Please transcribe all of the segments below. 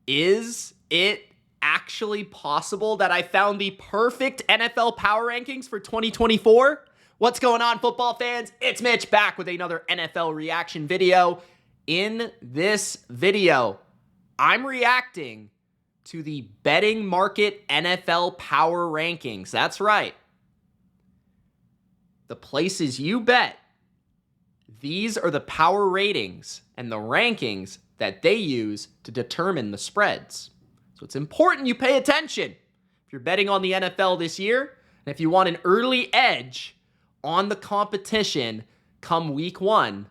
Is it actually possible that I found the perfect NFL power rankings for 2024? What's going on, football fans? It's Mitch back with another NFL reaction video. In this video, I'm reacting to the betting market NFL power rankings. That's right. The places you bet. These are the power ratings and the rankings that they use to determine the spreads. So it's important you pay attention if you're betting on the NFL this year, and if you want an early edge on the competition come week 1.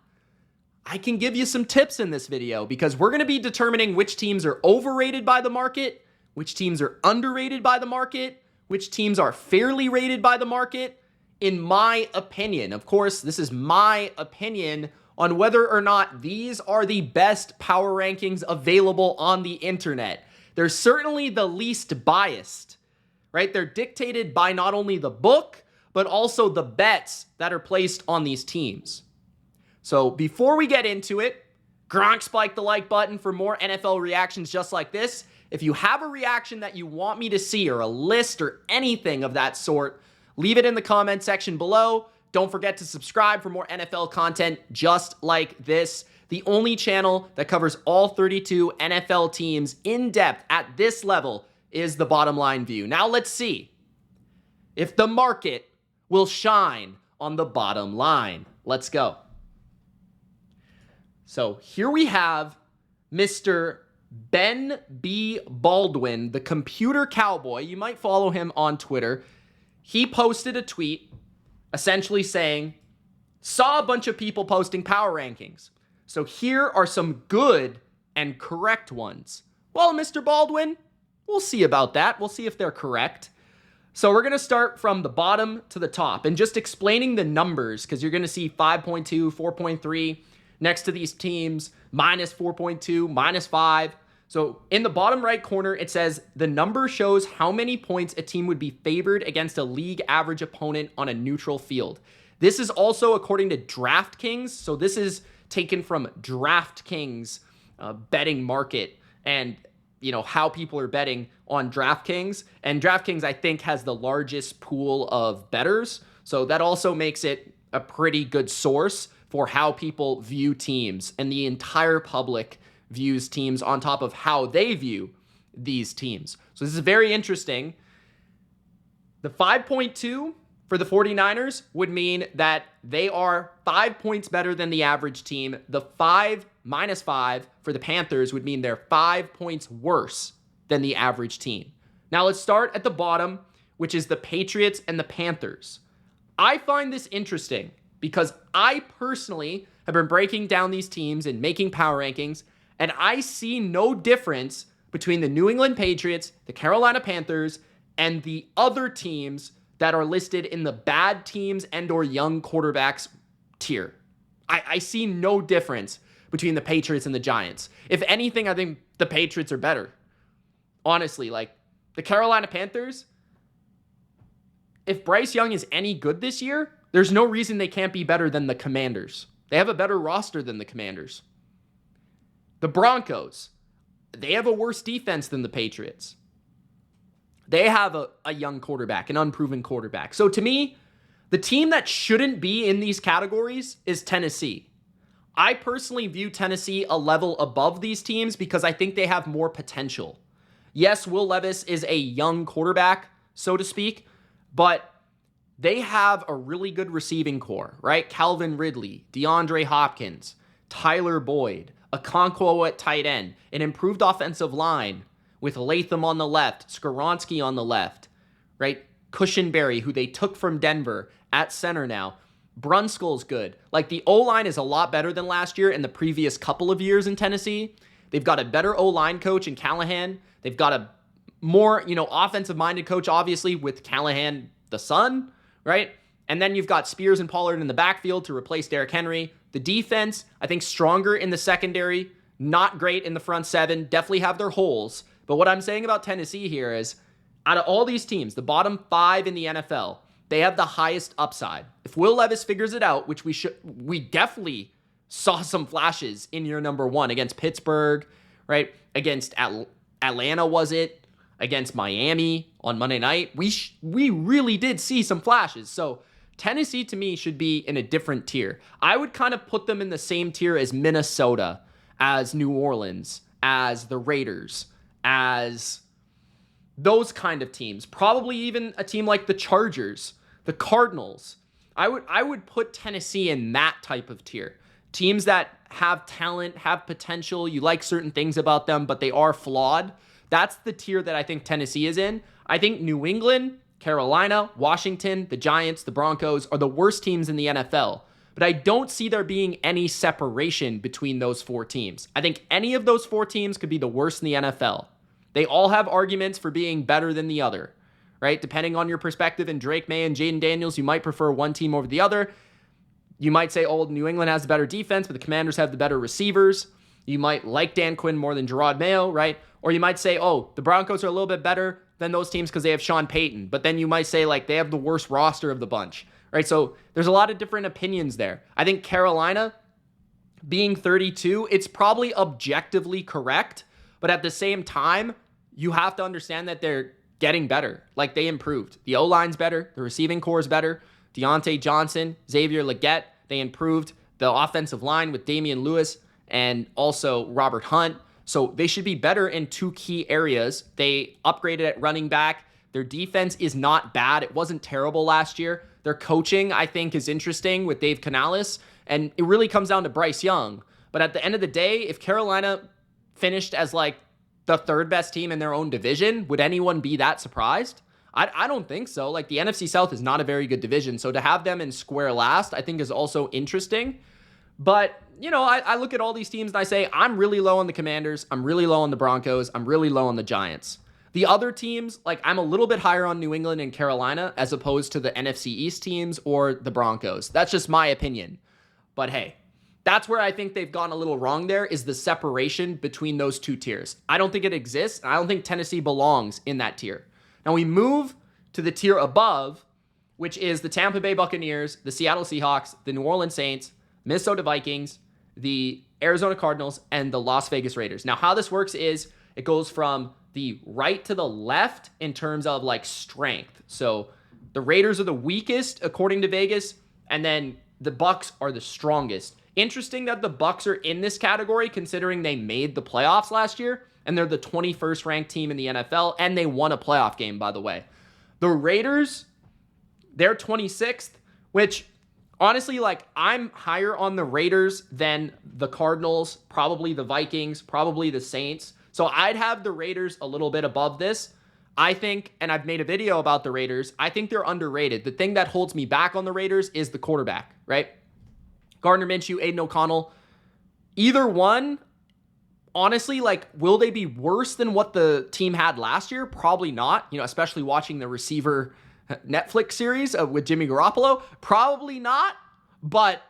I can give you some tips in this video because we're going to be determining which teams are overrated by the market, which teams are underrated by the market, which teams are fairly rated by the market, in my opinion. Of course, this is my opinion on whether or not these are the best power rankings available on the internet. They're certainly the least biased, right? They're dictated by not only the book, but also the bets that are placed on these teams. So before we get into it, Gronk spike the like button for more NFL reactions just like this. If you have a reaction that you want me to see or a list or anything of that sort, leave it in the comment section below. Don't forget to subscribe for more NFL content just like this. The only channel that covers all 32 NFL teams in depth at this level is the Bottom Line View. Now let's see if the market will shine on the bottom line. Let's go. So here we have Mr. Ben B. Baldwin, the computer cowboy. You might follow him on Twitter. He posted a tweet essentially saying, saw a bunch of people posting power rankings. So here are some good and correct ones. Well, Mr. Baldwin, we'll see about that. We'll see if they're correct. So we're going to start from the bottom to the top and just explaining the numbers because you're going to see 5.2, 4.3 next to these teams, minus 4.2, minus 5. So in the bottom right corner, it says the number shows how many points a team would be favored against a league average opponent on a neutral field. This is also according to DraftKings. So this is taken from DraftKings betting market and, you know, how people are betting on DraftKings. And DraftKings, I think, has the largest pool of bettors. So that also makes it a pretty good source for how people view teams, and the entire public views teams on top of how they view these teams. So this is very interesting. The 5.2 for the 49ers would mean that they are 5 points better than the average team. The minus 5 for the Panthers would mean they're 5 points worse than the average team. Now let's start at the bottom, which is the Patriots and the Panthers. I find this interesting because I personally have been breaking down these teams and making power rankings, and I see no difference between the New England Patriots, the Carolina Panthers, and the other teams that are listed in the bad teams and or young quarterbacks tier. I see no difference between the Patriots and the Giants. If anything, I think the Patriots are better. Honestly, like the Carolina Panthers, if Bryce Young is any good this year, there's no reason they can't be better than the Commanders. They have a better roster than the Commanders. The Broncos, they have a worse defense than the Patriots. They have a young quarterback, an unproven quarterback. So to me, the team that shouldn't be in these categories is Tennessee. I personally view Tennessee a level above these teams because I think they have more potential. Yes, Will Levis is a young quarterback, so to speak, but they have a really good receiving core, right? Calvin Ridley, DeAndre Hopkins, Tyler Boyd, Okonkwo at tight end, an improved offensive line with Latham on the left, Skoronski on the left, right? Cushenberry, who they took from Denver, at center now. Brunskill's good. Like, the O-line is a lot better than last year and the previous couple of years in Tennessee. They've got a better O-line coach in Callahan. They've got a more, offensive-minded coach, obviously, with Callahan, the son, right? And then you've got Spears and Pollard in the backfield to replace Derrick Henry. The defense, I think, stronger in the secondary, not great in the front seven, definitely have their holes. But what I'm saying about Tennessee here is, out of all these teams, the bottom 5 in the NFL, they have the highest upside. If Will Levis figures it out, which we definitely saw some flashes in year number 1 against Pittsburgh, right? Against Atlanta was it against Miami on Monday night. We really did see some flashes. So Tennessee to me should be in a different tier. I would kind of put them in the same tier as Minnesota, as New Orleans, as the Raiders, as those kind of teams. Probably even a team like the Chargers, the Cardinals. I would put Tennessee in that type of tier. Teams that have talent, have potential, you like certain things about them, but they are flawed. That's the tier that I think Tennessee is in. I think New England, Carolina, Washington, the Giants, the Broncos are the worst teams in the NFL. But I don't see there being any separation between those four teams. I think any of those four teams could be the worst in the NFL. They all have arguments for being better than the other, right? Depending on your perspective, and Drake May and Jaden Daniels, you might prefer one team over the other. You might say, oh, New England has the better defense, but the Commanders have the better receivers. You might like Dan Quinn more than Gerard Mayo, right? Or you might say, oh, the Broncos are a little bit better than those teams because they have Sean Payton. But then you might say, like, they have the worst roster of the bunch, right? So there's a lot of different opinions there. I think Carolina being 32, it's probably objectively correct. But at the same time, you have to understand that they're getting better. Like, they improved. The O-line's better. The receiving core is better. Deontay Johnson, Xavier Legette, they improved the offensive line with Damian Lewis and also Robert Hunt. So they should be better in two key areas. They upgraded at running back. Their defense is not bad. It wasn't terrible last year. Their coaching, I think, is interesting with Dave Canales. And it really comes down to Bryce Young. But at the end of the day, if Carolina finished as like the third best team in their own division, would anyone be that surprised? I don't think so. Like, the NFC South is not a very good division. So to have them in square last, I think is also interesting. But, you know, I look at all these teams and I say, I'm really low on the Commanders. I'm really low on the Broncos. I'm really low on the Giants. The other teams, like, I'm a little bit higher on New England and Carolina as opposed to the NFC East teams or the Broncos. That's just my opinion. But hey, that's where I think they've gone a little wrong there, is the separation between those two tiers. I don't think it exists, and I don't think Tennessee belongs in that tier. Now we move to the tier above, which is the Tampa Bay Buccaneers, the Seattle Seahawks, the New Orleans Saints, Minnesota Vikings, the Arizona Cardinals, and the Las Vegas Raiders. Now, how this works is it goes from the right to the left in terms of like strength. So the Raiders are the weakest according to Vegas, and then the Bucs are the strongest. Interesting that the Bucs are in this category considering they made the playoffs last year, and they're the 21st ranked team in the NFL, and they won a playoff game, by the way. The Raiders, they're 26th, which honestly, like, I'm higher on the Raiders than the Cardinals, probably the Vikings, probably the Saints. So I'd have the Raiders a little bit above this. I think, and I've made a video about the Raiders, I think they're underrated. The thing that holds me back on the Raiders is the quarterback, right? Gardner Minshew, Aiden O'Connell, either one, honestly, like, will they be worse than what the team had last year? Probably not, you know, especially watching the receiver Netflix series with Jimmy Garoppolo. Probably not, but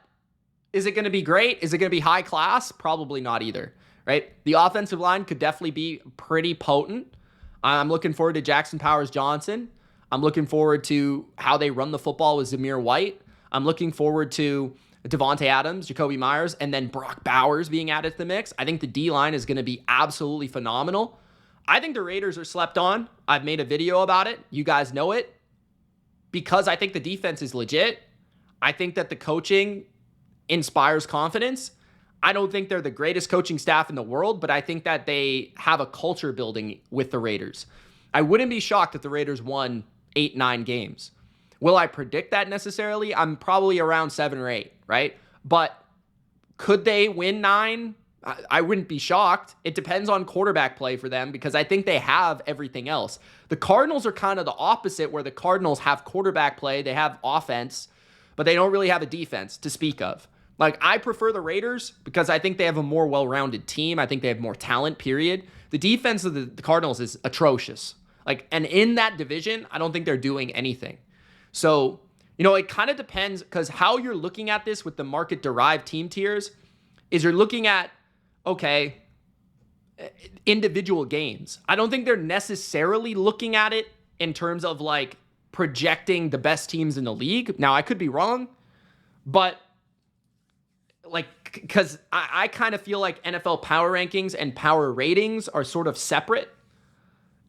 is it going to be great? Is it going to be high class? Probably not either, right? The offensive line could definitely be pretty potent. I'm looking forward to Jackson Powers-Johnson. I'm looking forward to how they run the football with Zamir White. I'm looking forward to Devontae Adams, Jacoby Myers, and then Brock Bowers being added to the mix. I think the D-line is going to be absolutely phenomenal. I think the Raiders are slept on. I've made a video about it. You guys know it. Because I think the defense is legit. I think that the coaching inspires confidence. I don't think they're the greatest coaching staff in the world, but I think that they have a culture building with the Raiders. I wouldn't be shocked if the Raiders won 8-9 games. Will I predict that necessarily? I'm probably around 7 or 8, right? But could they win 9? I wouldn't be shocked. It depends on quarterback play for them because I think they have everything else. The Cardinals are kind of the opposite, where the Cardinals have quarterback play, they have offense, but they don't really have a defense to speak of. Like, I prefer the Raiders because I think they have a more well-rounded team. I think they have more talent, period. The defense of the Cardinals is atrocious. Like, and in that division, I don't think they're doing anything. So, you know, it kind of depends, because how you're looking at this with the market-derived team tiers is you're looking at, okay, individual games. I don't think they're necessarily looking at it in terms of, like, projecting the best teams in the league. Now, I could be wrong, but, like, because I kind of feel like NFL power rankings and power ratings are sort of separate.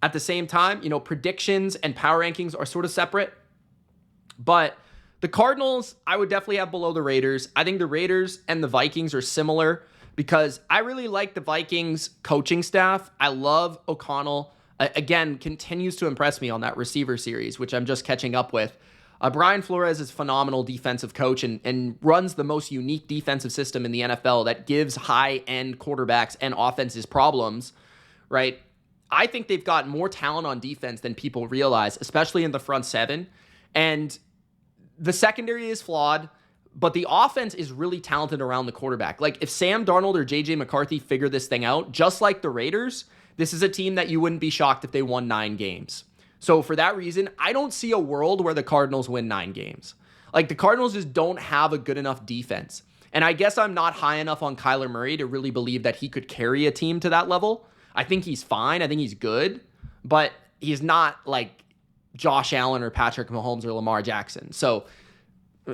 At the same time, predictions and power rankings are sort of separate. But the Cardinals, I would definitely have below the Raiders. I think the Raiders and the Vikings are similar because I really like the Vikings coaching staff. I love O'Connell. Again, continues to impress me on that receiver series, which I'm just catching up with. Brian Flores is a phenomenal defensive coach and runs the most unique defensive system in the NFL that gives high-end quarterbacks and offenses problems, right? I think they've got more talent on defense than people realize, especially in the front seven. And the secondary is flawed, but the offense is really talented around the quarterback. Like if Sam Darnold or JJ McCarthy figure this thing out, just like the Raiders, this is a team that you wouldn't be shocked if they won 9 games. So for that reason, I don't see a world where the Cardinals win 9 games. Like the Cardinals just don't have a good enough defense. And I guess I'm not high enough on Kyler Murray to really believe that he could carry a team to that level. I think he's fine. I think he's good, but he's not like Josh Allen or Patrick Mahomes or Lamar Jackson. So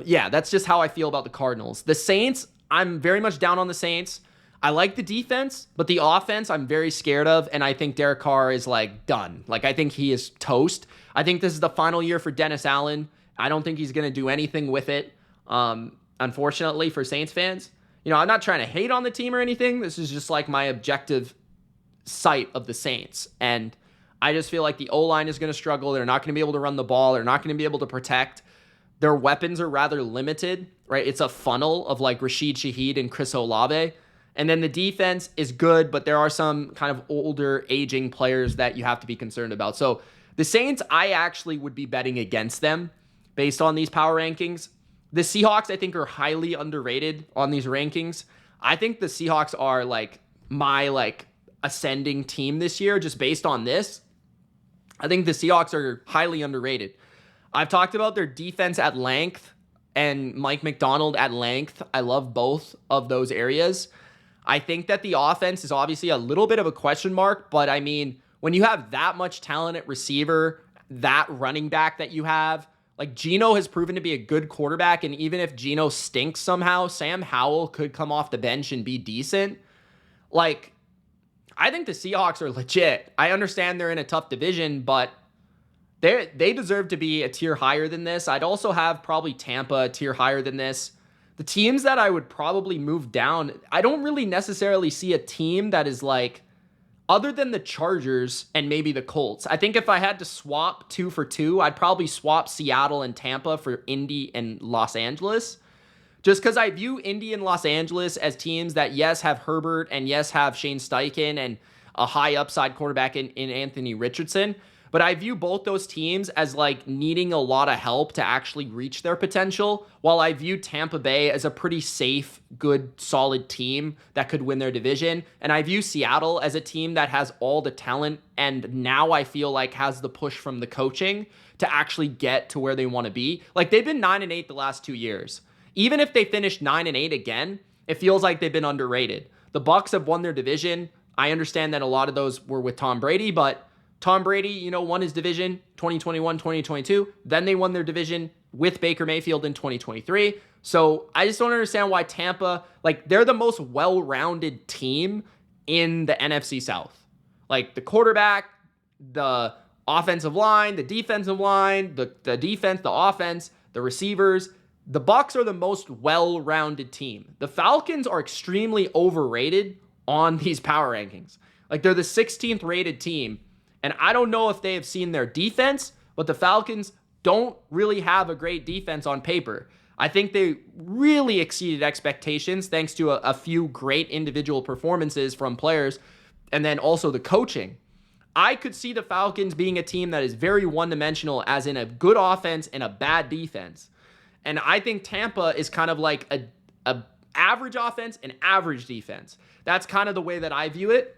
yeah, that's just how I feel about the Cardinals. The Saints, I'm very much down on the Saints. I like the defense, but the offense I'm very scared of, and I think Derek Carr is like done. Like I think he is toast. I think this is the final year for Dennis Allen. I don't think he's going to do anything with it. Unfortunately for Saints fans, I'm not trying to hate on the team or anything. This is just like my objective sight of the Saints. And I just feel like the O-line is going to struggle. They're not going to be able to run the ball. They're not going to be able to protect. Their weapons are rather limited, right? It's a funnel of like Rashid Shaheed and Chris Olave. And then the defense is good, but there are some kind of older, aging players that you have to be concerned about. So the Saints, I actually would be betting against them based on these power rankings. The Seahawks, I think, are highly underrated on these rankings. I think the Seahawks are like my ascending team this year just based on this. I think the Seahawks are highly underrated. I've talked about their defense at length and Mike McDonald at length. I love both of those areas. I think that the offense is obviously a little bit of a question mark, but I mean, when you have that much talent at receiver, that running back that you have, like Geno has proven to be a good quarterback, and even if Geno stinks somehow, Sam Howell could come off the bench and be decent. Like, I think the Seahawks are legit. I understand they're in a tough division, but they deserve to be a tier higher than this. I'd also have probably Tampa a tier higher than this. The teams that I would probably move down, I don't really necessarily see a team that is like, other than the Chargers and maybe the Colts. I think if I had to swap 2 for 2, I'd probably swap Seattle and Tampa for Indy and Los Angeles. Just because I view Indy and Los Angeles as teams that, yes, have Herbert and yes, have Shane Steichen and a high upside quarterback in Anthony Richardson. But I view both those teams as like needing a lot of help to actually reach their potential, while I view Tampa Bay as a pretty safe, good, solid team that could win their division. And I view Seattle as a team that has all the talent and now I feel like has the push from the coaching to actually get to where they want to be. Like they've been 9-8 the last 2 years. Even if they finish 9-8 again, it feels like they've been underrated. The Bucs have won their division. I understand that a lot of those were with Tom Brady, but Tom Brady, won his division 2021, 2022. Then they won their division with Baker Mayfield in 2023. So I just don't understand why Tampa, like they're the most well-rounded team in the NFC South. Like the quarterback, the offensive line, the defensive line, the defense, the offense, the receivers. The Bucs are the most well-rounded team. The Falcons are extremely overrated on these power rankings. Like they're the 16th rated team. And I don't know if they have seen their defense, but the Falcons don't really have a great defense on paper. I think they really exceeded expectations thanks to a few great individual performances from players and then also the coaching. I could see the Falcons being a team that is very one-dimensional, as in a good offense and a bad defense. And I think Tampa is kind of like a average offense and average defense. That's kind of the way that I view it.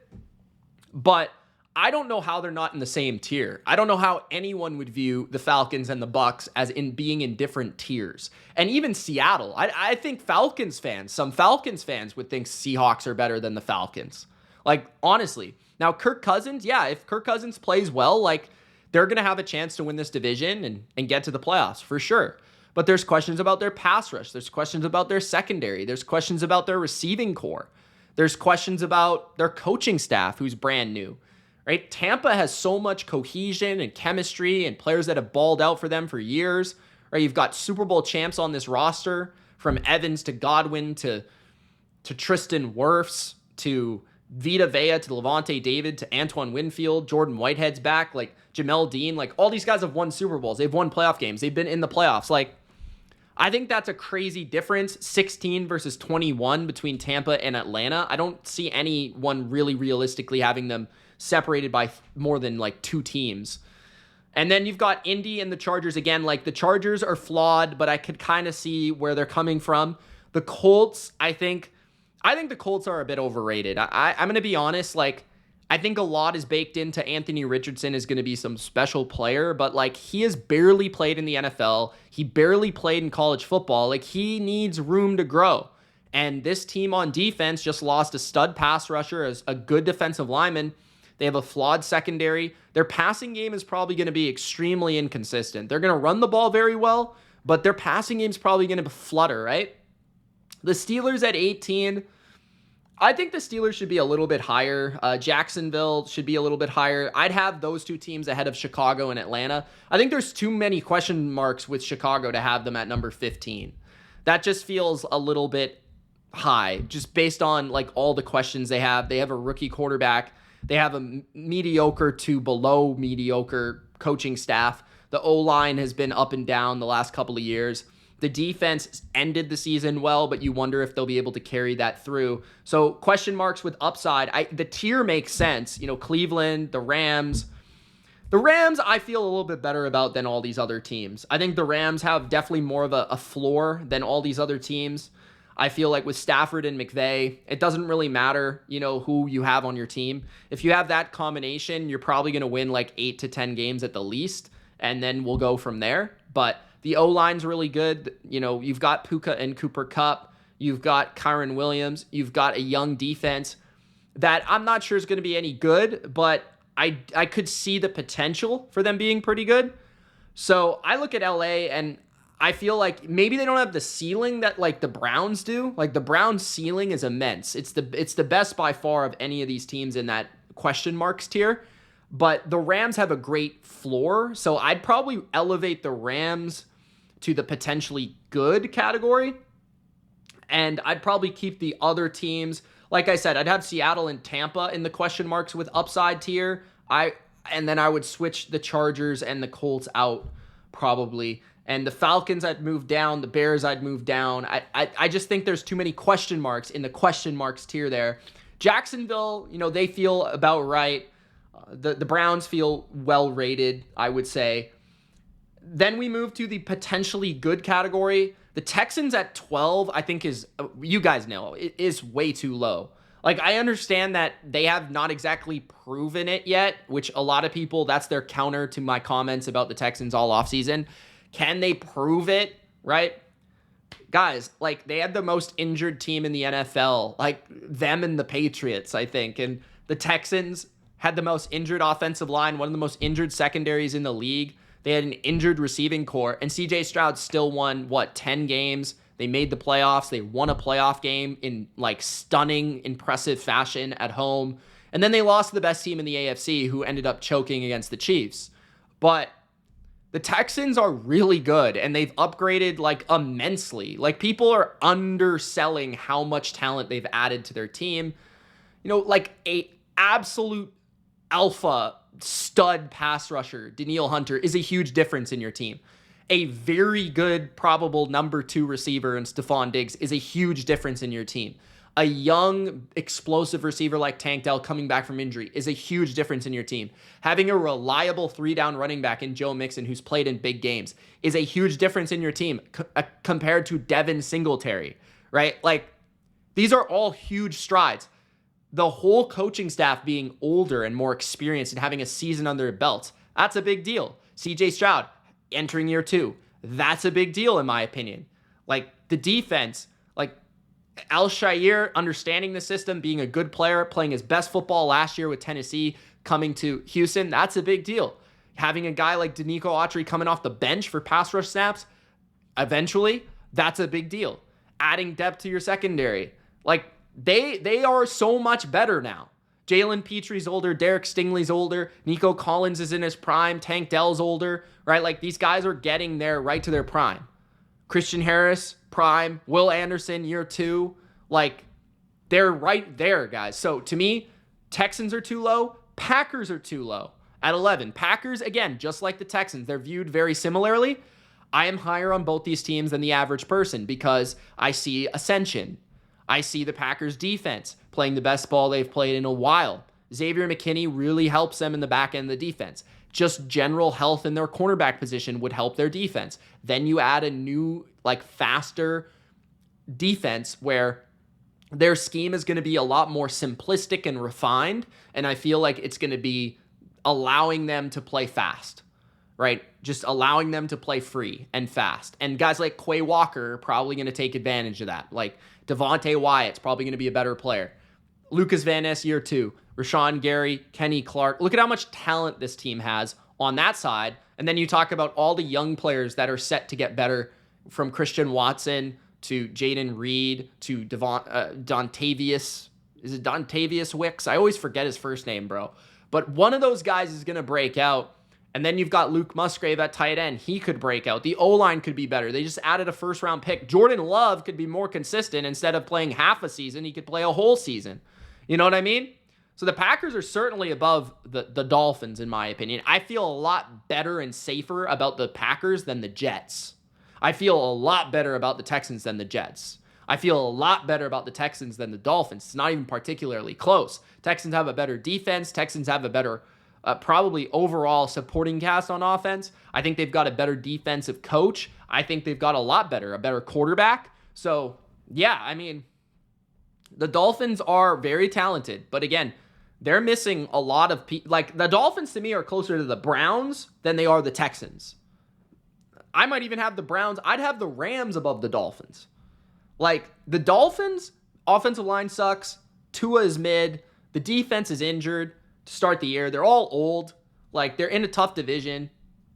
But I don't know how they're not in the same tier. I don't know how anyone would view the Falcons and the Bucs as in being in different tiers. And even Seattle, I think some Falcons fans would think Seahawks are better than the Falcons. Like, honestly. Now, Kirk Cousins, yeah, if Kirk Cousins plays well, like, they're going to have a chance to win this division and get to the playoffs, for sure. But there's questions about their pass rush. There's questions about their secondary. There's questions about their receiving core. There's questions about their coaching staff, who's brand new. right? Tampa has so much cohesion and chemistry and players that have balled out for them for years, right? You've got Super Bowl champs on this roster, from Evans to Godwin to Tristan Wirfs to Vita Vea to Levante David to Antoine Winfield, Jordan Whitehead's back, like Jamel Dean, like all these guys have won Super Bowls. They've won playoff games. They've been in the playoffs. Like, I think that's a crazy difference, 16 versus 21 between Tampa and Atlanta. I don't see anyone really realistically having them separated by more than like 2 teams. And then you've got Indy and the Chargers again. Like, the Chargers are flawed, but I could kind of see where they're coming from. The Colts, I think the Colts are a bit overrated. I'm going to be honest. Like, I think a lot is baked into Anthony Richardson is going to be some special player, but like, he has barely played in the NFL. He barely played in college football. Like, he needs room to grow. And this team on defense just lost a stud pass rusher, as a good defensive lineman. They have a flawed secondary. Their passing game is probably going to be extremely inconsistent. They're going to run the ball very well, but their passing game is probably going to flutter, right? The Steelers at 18, I think the Steelers should be a little bit higher. Jacksonville should be a little bit higher. I'd have those 2 teams ahead of Chicago and Atlanta. I think there's too many question marks with Chicago to have them at number 15. That just feels a little bit high, just based on like all the questions they have. They have a rookie quarterback. They have a mediocre to below mediocre coaching staff. The O-line has been up and down the last couple of years. The defense ended the season well, but you wonder if they'll be able to carry that through. So question marks with upside. The tier makes sense. You know, Cleveland, the Rams. The Rams, I feel a little bit better about than all these other teams. I think the Rams have definitely more of a floor than all these other teams. I feel like with Stafford and McVay, it doesn't really matter, you know, who you have on your team. If you have that combination, you're probably going to win like 8 to 10 games at the least, and then we'll go from there. But the O-line's really good. You know, you've got Puka and Cooper Kupp. You've got Kyron Williams. You've got a young defense that I'm not sure is going to be any good, but I could see the potential for them being pretty good. So I look at LA and I feel like maybe they don't have the ceiling that like the Browns do. Like, the Browns ceiling is immense. It's the best by far of any of these teams in that question marks tier. But the Rams have a great floor. So I'd probably elevate the Rams to the potentially good category. And I'd probably keep the other teams. Like I said, I'd have Seattle and Tampa in the question marks with upside tier. And then I would switch the Chargers and the Colts out probably. And the Falcons I'd move down. The Bears I'd move down. I just think there's too many question marks in the question marks tier there. Jacksonville, you know, they feel about right. The Browns feel well rated, I would say. Then we move to the potentially good category. The Texans at 12, I think is, you guys know, it is way too low. Like, I understand that they have not exactly proven it yet, which a lot of people, that's their counter to my comments about the Texans all offseason. Can they prove it, right? Guys, like, they had the most injured team in the NFL, like them and the Patriots, I think. And the Texans had the most injured offensive line, one of the most injured secondaries in the league. They had an injured receiving core, and CJ Stroud still won, 10 games? They made the playoffs. They won a playoff game in like stunning, impressive fashion at home. And then they lost to the best team in the AFC, who ended up choking against the Chiefs. But the Texans are really good, and they've upgraded like immensely. Like, people are underselling how much talent they've added to their team. You know, like a absolute alpha stud pass rusher, Danielle Hunter, is a huge difference in your team. A very good probable number 2 receiver in Stephon Diggs is a huge difference in your team. A young, explosive receiver like Tank Dell coming back from injury is a huge difference in your team. Having a reliable 3-down running back in Joe Mixon, who's played in big games, is a huge difference in your team compared to Devin Singletary, right? Like, these are all huge strides. The whole coaching staff being older and more experienced and having a season under their belts, that's a big deal. CJ Stroud entering year 2, that's a big deal in my opinion. Like, the defense, like Al-Shaair understanding the system, being a good player, playing his best football last year with Tennessee, coming to Houston, that's a big deal. Having a guy like Danico Autry coming off the bench for pass rush snaps, eventually, that's a big deal. Adding depth to your secondary. Like, they are so much better now. Jalen Petry's older, Derek Stingley's older, Nico Collins is in his prime, Tank Dell's older, right? Like, these guys are getting there right to their prime. Christian Harris, prime. Will Anderson, year 2. Like, they're right there, guys. So, to me, Texans are too low. Packers are too low at 11. Packers, again, just like the Texans, they're viewed very similarly. I am higher on both these teams than the average person because I see ascension. I see the Packers defense playing the best ball they've played in a while. Xavier McKinney really helps them in the back end of the defense. Just general health in their cornerback position would help their defense. Then you add a new, like, faster defense where their scheme is going to be a lot more simplistic and refined, and I feel like it's going to be allowing them to play fast, right? Just allowing them to play free and fast. And guys like Quay Walker are probably going to take advantage of that. Like, Devontae Wyatt's probably going to be a better player. Lucas Van Ness, year 2. Rashawn Gary, Kenny Clark. Look at how much talent this team has on that side. And then you talk about all the young players that are set to get better, from Christian Watson to Jaden Reed to Dontavius. Is it Dontavius Wicks? I always forget his first name, bro. But one of those guys is going to break out. And then you've got Luke Musgrave at tight end. He could break out. The O-line could be better. They just added a first-round pick. Jordan Love could be more consistent. Instead of playing half a season, he could play a whole season. You know what I mean? So the Packers are certainly above the Dolphins, in my opinion. I feel a lot better and safer about the Packers than the Jets. I feel a lot better about the Texans than the Jets. I feel a lot better about the Texans than the Dolphins. It's not even particularly close. Texans have a better defense. Texans have a better probably overall supporting cast on offense. I think they've got a better defensive coach. I think they've got a better quarterback. So, yeah, I mean, the Dolphins are very talented. But again, they're missing a lot of people. Like, the Dolphins, to me, are closer to the Browns than they are the Texans. I might even have the Browns. I'd have the Rams above the Dolphins. Like, the Dolphins, offensive line sucks. Tua is mid. The defense is injured to start the year. They're all old. Like, they're in a tough division.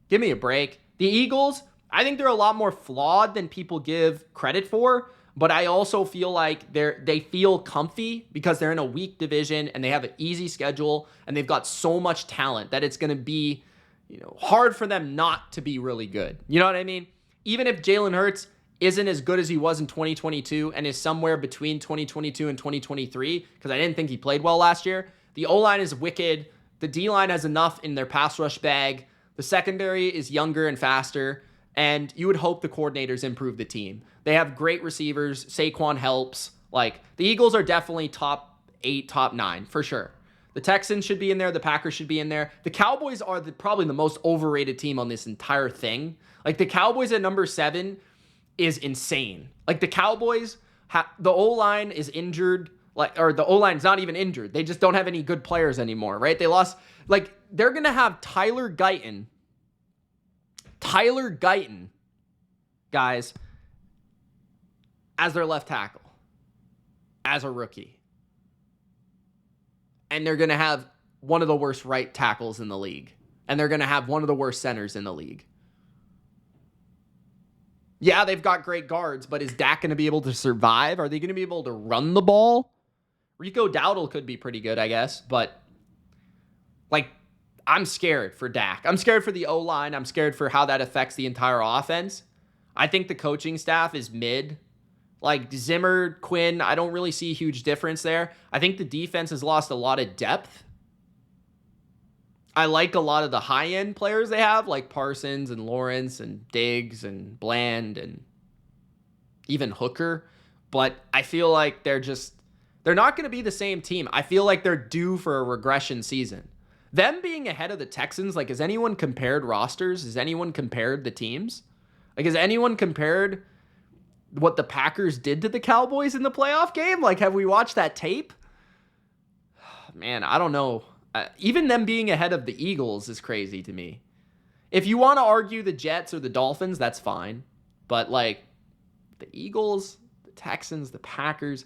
Give me a break. The Eagles, I think they're a lot more flawed than people give credit for, but I also feel like they feel comfy because they're in a weak division and they have an easy schedule and they've got so much talent that it's going to be, hard for them not to be really good. You know what I mean? Even if Jalen Hurts isn't as good as he was in 2022 and is somewhere between 2022 and 2023, because I didn't think he played well last year, the O-line is wicked. The D-line has enough in their pass rush bag. The secondary is younger and faster. And you would hope the coordinators improve the team. They have great receivers. Saquon helps. Like, the Eagles are definitely top 8, top 9, for sure. The Texans should be in there. The Packers should be in there. The Cowboys are probably the most overrated team on this entire thing. Like, the Cowboys at number 7 is insane. Like, the Cowboys, the O-line is injured. Or the O-line's not even injured. They just don't have any good players anymore, right? They lost, they're going to have Tyler Guyton, guys, as their left tackle, as a rookie. And they're going to have one of the worst right tackles in the league. And they're going to have one of the worst centers in the league. Yeah, they've got great guards, but is Dak going to be able to survive? Are they going to be able to run the ball? Rico Dowdle could be pretty good, I guess, but I'm scared for Dak. I'm scared for the O-line. I'm scared for how that affects the entire offense. I think the coaching staff is mid. Like, Zimmer, Quinn, I don't really see a huge difference there. I think the defense has lost a lot of depth. I like a lot of the high-end players they have, like Parsons and Lawrence and Diggs and Bland and even Hooker, but I feel like they're not going to be the same team. I feel like they're due for a regression season. Them being ahead of the Texans, has anyone compared rosters? Has anyone compared the teams? Has anyone compared what the Packers did to the Cowboys in the playoff game? Have we watched that tape? Man, I don't know. Even them being ahead of the Eagles is crazy to me. If you want to argue the Jets or the Dolphins, that's fine. But, the Eagles, the Texans, the Packers.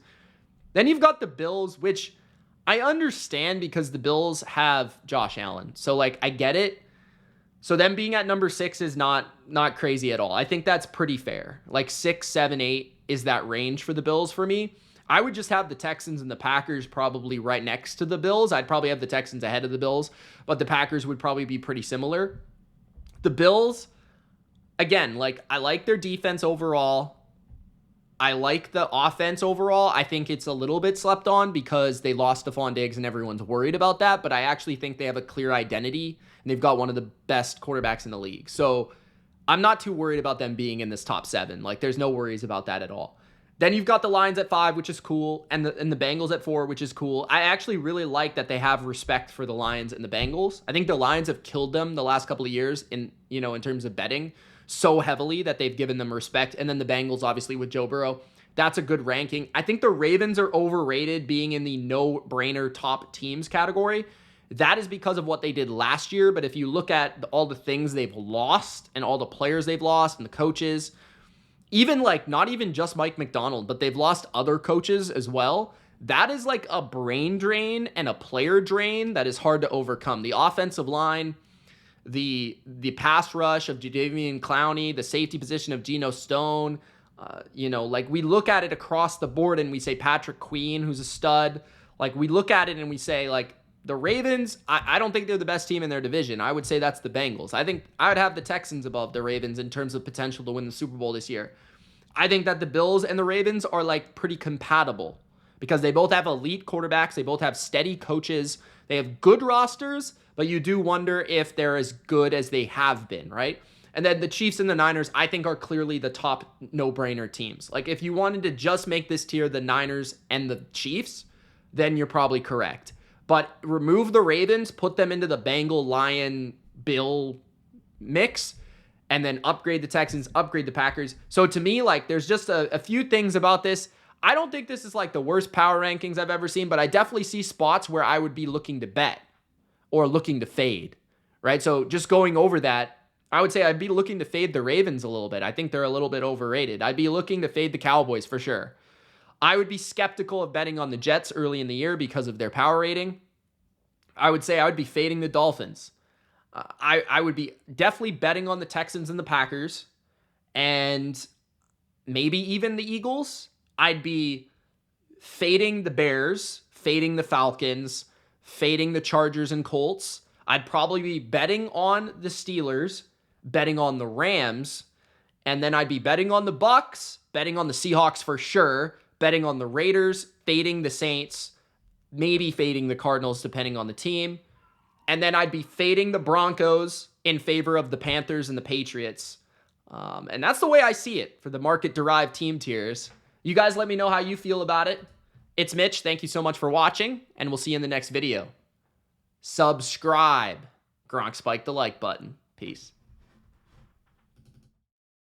Then you've got the Bills, which I understand because the Bills have Josh Allen. So, I get it. So them being at number 6 is not crazy at all. I think that's pretty fair. 6, 7, 8 is that range for the Bills for me. I would just have the Texans and the Packers probably right next to the Bills. I'd probably have the Texans ahead of the Bills, but the Packers would probably be pretty similar. The Bills, again, like, I like their defense overall. I like the offense overall. I think it's a little bit slept on because they lost Stephon Diggs and everyone's worried about that, but I actually think they have a clear identity and they've got one of the best quarterbacks in the league. So I'm not too worried about them being in this top 7. Like, there's no worries about that at all. Then you've got the Lions at 5, which is cool, and the Bengals at 4, which is cool. I actually really like that they have respect for the Lions and the Bengals. I think the Lions have killed them the last couple of years in terms of betting so heavily that they've given them respect. And then the Bengals, obviously, with Joe Burrow. That's a good ranking. I think the Ravens are overrated being in the no-brainer top teams category. That is because of what they did last year. But if you look at all the things they've lost and all the players they've lost and the coaches, even like not even just Mike McDonald, but they've lost other coaches as well. That is like a brain drain and a player drain that is hard to overcome. The offensive line, the pass rush of Jadeveon Clowney, the safety position of Geno Stone, like we look at it across the board and we say Patrick Queen, who's a stud. Like we look at it and we say like the Ravens, I don't think they're the best team in their division. I would say that's the Bengals. I think I would have the Texans above the Ravens in terms of potential to win the Super Bowl this year. I think that the Bills and the Ravens are like pretty compatible because they both have elite quarterbacks. They both have steady coaches. They have good rosters, but you do wonder if they're as good as they have been, right? And then the Chiefs and the Niners, I think, are clearly the top no-brainer teams. Like, if you wanted to just make this tier the Niners and the Chiefs, then you're probably correct. But remove the Ravens, put them into the Bengal, Lion, Bill mix, and then upgrade the Texans, upgrade the Packers. So to me, like, there's just a few things about this. I don't think this is, like, the worst power rankings I've ever seen, but I definitely see spots where I would be looking to bet or looking to fade, right? So just going over that, I would say I'd be looking to fade the Ravens a little bit. I think they're a little bit overrated. I'd be looking to fade the Cowboys for sure. I would be skeptical of betting on the Jets early in the year because of their power rating. I would say I would be fading the Dolphins. I would be definitely betting on the Texans and the Packers and maybe even the Eagles. I'd be fading the Bears, fading the Falcons, fading the Chargers and Colts. I'd probably be betting on the Steelers, betting on the Rams, and then I'd be betting on the Bucks, betting on the Seahawks for sure, betting on the Raiders, fading the Saints, maybe fading the Cardinals depending on the team, and then I'd be fading the Broncos in favor of the Panthers and the Patriots. And that's the way I see it for the market-derived team tiers. You guys let me know how you feel about it. It's Mitch. Thank you so much for watching, and we'll see you in the next video. Subscribe. Gronk, spike the like button. Peace.